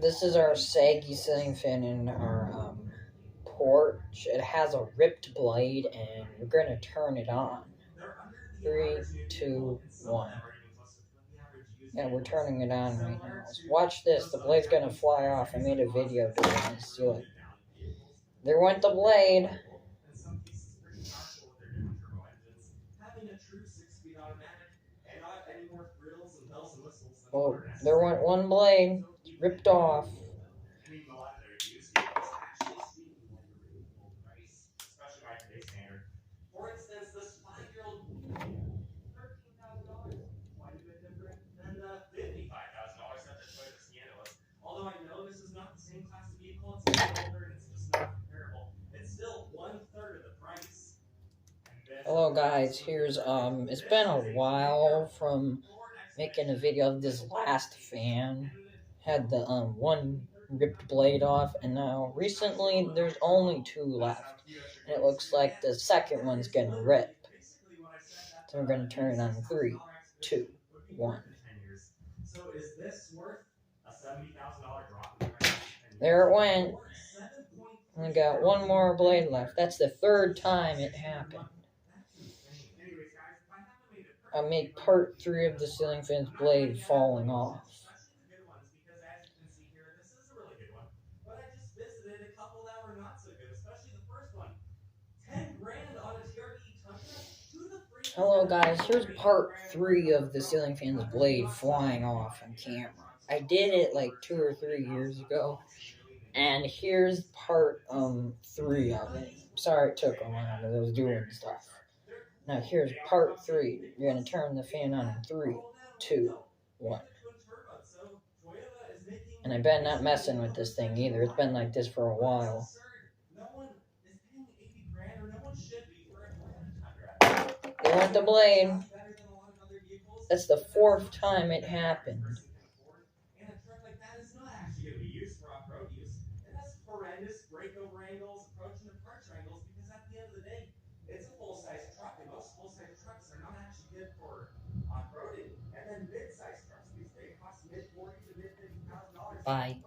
This is our saggy ceiling fan in our porch. It has a ripped blade, and we're gonna turn it on. 3, 2, 1. Yeah, we're turning it on right now. Watch this. The blade's gonna fly off. I made a video doing this. See, like, there went the blade. Oh, there went one blade. Ripped off. For instance, this 5-year-old $13,000, quite a bit different than the $55,000 set that Toyota Scandalous. Although I know this is not the same class of vehicle, it's a bit older and it's just not comparable. It's still 1/3 of the price. Hello guys, here's it's been a while from making a video of this last fan. Had the one ripped blade off, and now recently there's only 2 left. And it looks like the second one's gonna rip. So we're gonna turn it on 3, 2, 1. There it went. I got one more blade left. That's the 3rd time it happened. I made part 3 of the ceiling fan's blade falling off. Hello guys, here's part 3 of the ceiling fan's blade flying off on camera. I did it like 2 or 3 years ago, and here's part 3 of it. Sorry it took a while because I was doing stuff. Now here's part 3. You're gonna turn the fan on in 3, 2, 1. And I bet not messing with this thing either. It's been like this for a while. There went the blade. That's the 4th time it happened. And a truck like that is not actually going to be used for off-road use. It has horrendous breakover angles, approach and departure angles, because at the end of the day, it's a full-size truck, and most full-size trucks are not actually good for off-roading. And then mid-size trucks these days cost mid-$40,000 to mid-$50,000. Bye.